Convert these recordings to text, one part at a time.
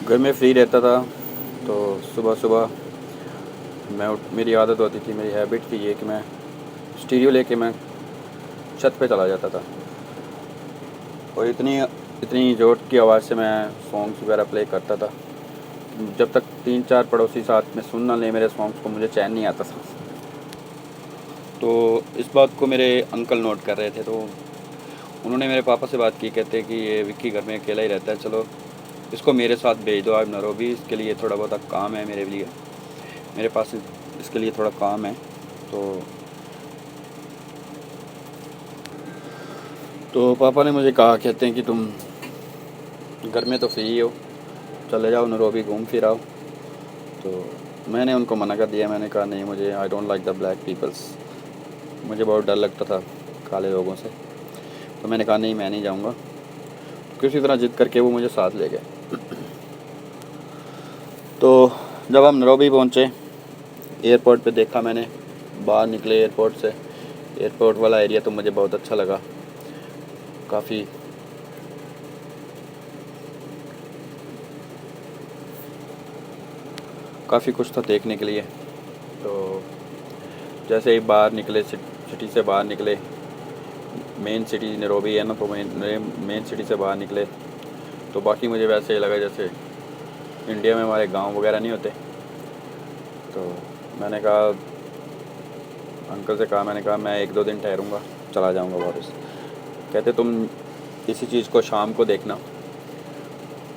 घर में फ्री रहता था तो सुबह सुबह मेरी आदत होती थी, मेरी हैबिट थी ये कि मैं स्टीरियो लेके मैं छत पे चला जाता था और इतनी इतनी ज़ोर की आवाज़ से मैं सॉन्ग्स वगैरह प्ले करता था। जब तक 3-4 पड़ोसी साथ में सुन ना लें मेरे सॉन्ग्स को, मुझे चैन नहीं आता था। तो इस बात को मेरे अंकल नोट कर रहे थे, तो उन्होंने मेरे पापा से बात की, कहते कि ये विक्की घर में अकेला ही रहता है, चलो इसको मेरे साथ भेज दो आप नैरोबी, इसके लिए थोड़ा बहुत काम है मेरे लिए, मेरे पास इसके लिए थोड़ा काम है। तो पापा ने मुझे कहा, कहते हैं कि तुम घर में तो फ्री हो, चले जाओ नैरोबी, घूम फिर आओ। तो मैंने उनको मना कर दिया, मैंने कहा नहीं, मुझे I don't like the black peoples, मुझे बहुत डर लगता था काले लोगों से। तो मैंने कहा नहीं, मैं नहीं जाऊँगा। किसी तरह जिद करके वो मुझे साथ ले गए। तो जब हम नैरोबी पहुँचे, एयरपोर्ट पे देखा मैंने, बाहर निकले एयरपोर्ट से, एयरपोर्ट वाला एरिया तो मुझे बहुत अच्छा लगा। काफ़ी कुछ था देखने के लिए। तो जैसे ही बाहर निकले, सिटी से बाहर निकले, मेन सिटी नैरोबी है ना, तो मेन सिटी से बाहर निकले तो बाकी मुझे वैसे ही लगा जैसे इंडिया में हमारे गांव वगैरह नहीं होते। तो मैंने कहा, अंकल से कहा, मैंने कहा मैं 1-2 दिन ठहरूंगा, चला जाऊंगा वापस। कहते तुम इसी चीज़ को शाम को देखना,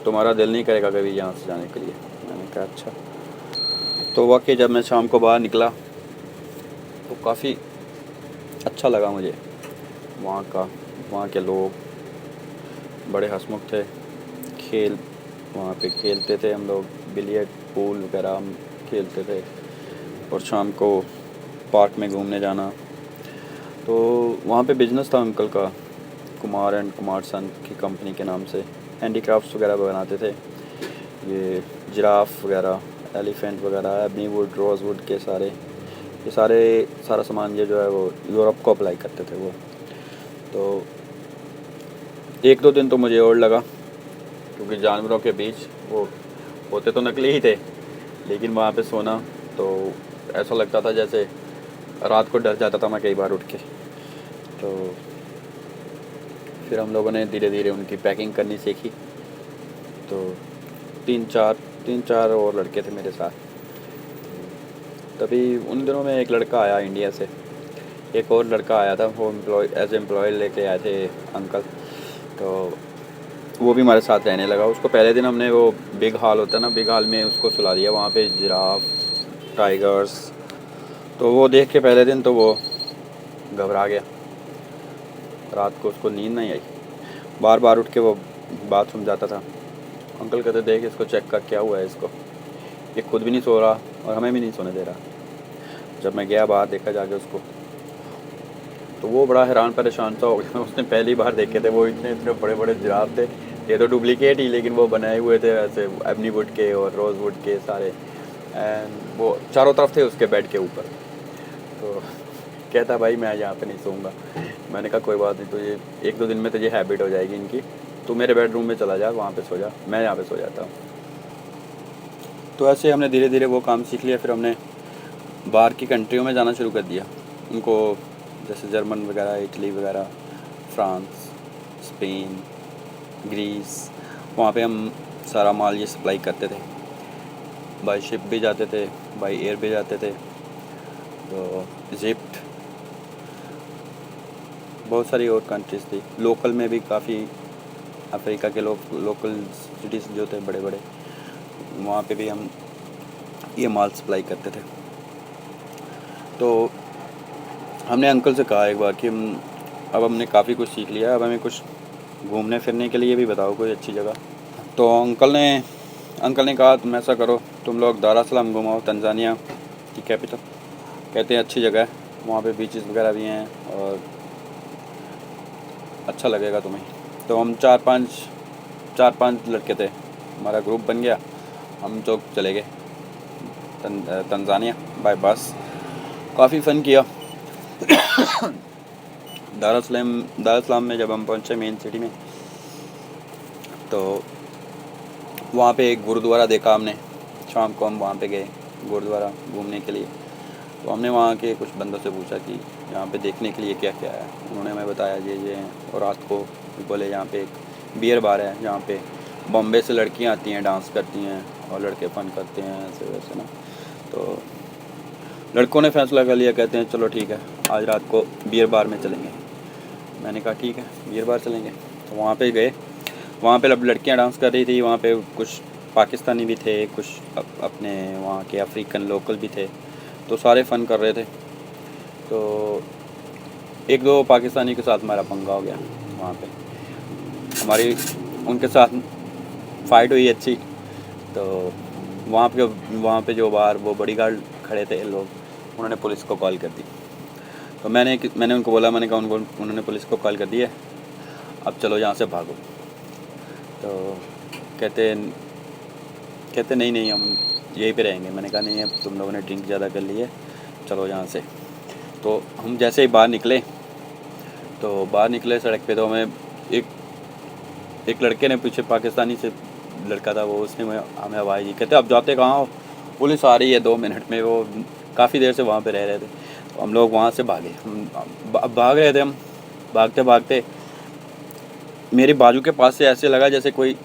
तुम्हारा दिल नहीं करेगा कभी यहाँ से जाने के लिए। मैंने कहा अच्छा। तो वाकई जब मैं शाम को बाहर निकला तो काफ़ी अच्छा लगा मुझे। वहाँ के लोग बड़े हंसमुख थे। खेल वहाँ पे खेलते थे हम लोग, बिलियर्ड पूल वगैरह हम खेलते थे, और शाम को पार्क में घूमने जाना। तो वहाँ पे बिजनेस था अंकल का, कुमार एंड कुमार सन की कंपनी के नाम से, हैंडीक्राफ्ट्स वगैरह बनाते थे, ये जिराफ वगैरह, एलिफेंट वगैरह, एबनी वुड, रोज़ वुड के सारा सामान ये जो है वो यूरोप को अप्लाई करते थे वो। तो 1-2 दिन तो मुझे और लगा, क्योंकि जानवरों के बीच वो होते तो नकली ही थे, लेकिन वहाँ पे सोना तो ऐसा लगता था जैसे रात को डर जाता था मैं कई बार उठ के। तो फिर हम लोगों ने धीरे धीरे उनकी पैकिंग करनी सीखी। तो 3-4 और लड़के थे मेरे साथ। तभी उन दिनों में एक लड़का आया इंडिया से, एक और लड़का आया था, वो एज एम्प्लॉय लेके आए थे अंकल। तो वो भी हमारे साथ रहने लगा। उसको पहले दिन हमने वो बिग हॉल होता है ना, बिग हॉल में उसको सुला दिया, वहाँ पे जिराफ, टाइगर्स। तो वो देख के पहले दिन तो वो घबरा गया, रात को उसको नींद नहीं आई, बार बार उठ के वो बाथरूम जाता था। अंकल कहते देख इसको, चेक कर क्या हुआ है इसको, ये खुद भी नहीं सो रहा और हमें भी नहीं सोने दे रहा। जब मैं गया बाहर देखा जाके उसको, तो वो बड़ा हैरान परेशान सा हो गया। उसने पहली बार देखे थे, वो इतने इतने बड़े बड़े जिराफ थे, ये तो डुप्लीकेट ही, लेकिन वो बनाए हुए थे ऐसे एबनी वुड के और रोज़ वुड के सारे, एंड वो चारों तरफ थे उसके बेड के ऊपर। तो कहता भाई मैं यहाँ पे नहीं सोऊंगा। मैंने कहा कोई बात नहीं, तो ये 1-2 दिन में तुझे हैबिट हो जाएगी इनकी, तू मेरे बेडरूम में चला जा, वहाँ पे सो जा, मैं यहाँ पे सो जाता हूँ। तो ऐसे हमने धीरे धीरे वो काम सीख लिया। फिर हमने बाहर की कंट्रियों में जाना शुरू कर दिया उनको, जैसे जर्मन वगैरह, इटली वगैरह, फ्रांस, स्पेन, ग्रीस। वहाँ पे हम सारा माल ये सप्लाई करते थे, बाई शिप भी जाते थे, बाई एयर भी जाते थे। तो इजिप्ट, बहुत सारी और कंट्रीज़ थी, लोकल में भी काफ़ी अफ्रीका के लोकल सिटीज़ जो थे बड़े बड़े, वहाँ पे भी हम ये माल सप्लाई करते थे। तो हमने अंकल से कहा एक बार कि अब हमने काफ़ी कुछ सीख लिया, अब हमें कुछ घूमने फिरने के लिए भी बताओ कोई अच्छी जगह। तो अंकल ने कहा तुम ऐसा करो, तुम लोग दार एस सलाम घुमाओ, तंजानिया की कैपिटल। कहते हैं अच्छी जगह है, वहाँ पे बीचेस वगैरह भी हैं और अच्छा लगेगा तुम्हें। तो हम 4-5 लड़के थे, हमारा ग्रुप बन गया, हम लोग चले गए तंजानिया बाय बस। काफ़ी फ़न किया। दार एस सलाम में जब हम पहुँचे मेन सिटी में, तो वहाँ पे एक गुरुद्वारा देखा हमने। शाम को हम वहाँ पे गए गुरुद्वारा घूमने के लिए। तो हमने वहाँ के कुछ बंदों से पूछा कि यहाँ पे देखने के लिए क्या क्या है। उन्होंने हमें बताया ये हैं। और रात को बोले यहाँ पे एक बियर बार है जहाँ पे बॉम्बे से लड़कियाँ आती हैं, डांस करती हैं और लड़के फन करते हैं ऐसे वैसे ना। तो लड़कों ने फैसला कर लिया, कहते हैं चलो ठीक है आज रात को बियर बार में चलेंगे। मैंने कहा ठीक है बियर बार चलेंगे। तो वहाँ पे गए। वहाँ पे लड़कियाँ डांस कर रही थी। वहाँ पे कुछ पाकिस्तानी भी थे, कुछ अपने वहाँ के अफ्रीकन लोकल भी थे। तो सारे फ़न कर रहे थे। तो एक दो पाकिस्तानी के साथ हमारा पंगा हो गया वहाँ पे। हमारी उनके साथ फ़ाइट हुई अच्छी। तो वहाँ पे जो बाहर वो बॉडीगार्ड खड़े थे लोग, उन्होंने पुलिस को कॉल कर दी। तो मैंने उनको बोला, मैंने कहा उन्होंने पुलिस को कॉल कर दी है, अब चलो यहाँ से भागो। तो कहते नहीं हम यहीं पे रहेंगे। मैंने कहा नहीं, अब तुम लोगों ने ड्रिंक ज़्यादा कर ली है, चलो यहाँ से। तो हम जैसे ही बाहर निकले सड़क पे, तो हमें एक लड़के ने पीछे, पाकिस्तानी से लड़का था वो, उसने हमें आवाज़ दी, कहते अब जाते कहाँ हो, पुलिस आ रही है 2 मिनट में। वो काफ़ी देर से वहाँ पे रह रहे थे। तो हम लोग वहाँ से भागे। हम भाग रहे थे। हम भागते भागते मेरे बाजू के पास से ऐसे लगा जैसे कोई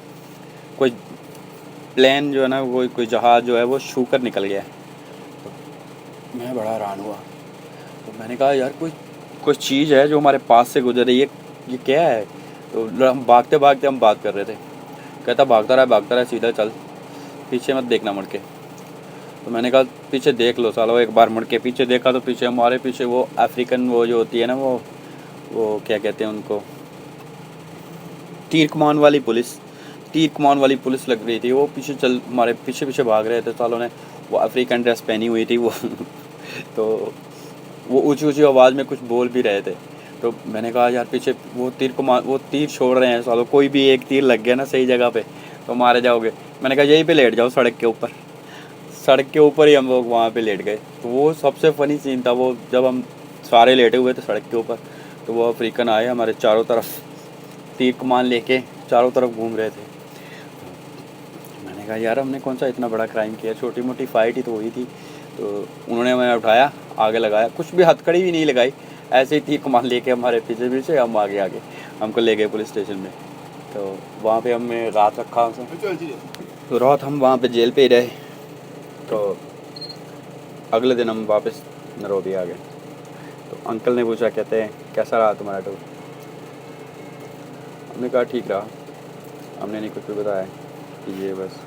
प्लेन जो है ना, कोई जहाज़ जो है वो छू कर निकल गया। तो मैं बड़ा हैरान हुआ। तो मैंने कहा यार कोई चीज़ है जो हमारे पास से गुजर रही है, ये क्या है। तो हम भागते भागते हम बात कर रहे थे। कहता भागता रहा सीधा चल, पीछे मत देखना मुड़ के। तो मैंने कहा पीछे देख लो सालो। एक बार मुड़ के पीछे देखा तो पीछे हमारे पीछे वो अफ्रीकन वो जो होती है ना, वो क्या कहते हैं उनको, तीर कमान वाली पुलिस लग रही थी। वो हमारे पीछे भाग रहे थे सालों ने। वो अफ्रीकन ड्रेस पहनी हुई थी वो तो वो ऊंची आवाज़ में कुछ बोल भी रहे थे। तो मैंने कहा यार पीछे वो तीर छोड़ रहे हैं सालों, कोई भी एक तीर लग गया ना सही जगह पे तो मारे जाओगे। मैंने कहा यहीं पे लेट जाओ सड़क के ऊपर ही हम लोग वहाँ पे लेट गए। तो वो सबसे फ़नी सीन था वो, जब हम सारे लेटे हुए थे सड़क के ऊपर, तो वो अफ्रीकन आए हमारे चारों तरफ तीर कमान लेके चारों तरफ घूम रहे थे। मैंने कहा यार हमने कौन सा इतना बड़ा क्राइम किया, छोटी मोटी फ़ाइट ही तो हुई थी। तो उन्होंने हमें उठाया, आगे लगाया, कुछ भी हथकड़ी भी नहीं लगाई, ऐसे ही तीर कमान लेके हमारे पीछे हम आगे हमको ले गए पुलिस स्टेशन में। तो वहाँ पे हमने रात रखा। तो रात हम वहाँ पे जेल पे ही रहे। तो अगले दिन हम वापस नैरोबी आ गए। तो अंकल ने पूछा, कहते हैं कैसा रहा तुम्हारा टूर। हमने कहा ठीक रहा। हमने नहीं कुछ भी बताया कि ये बस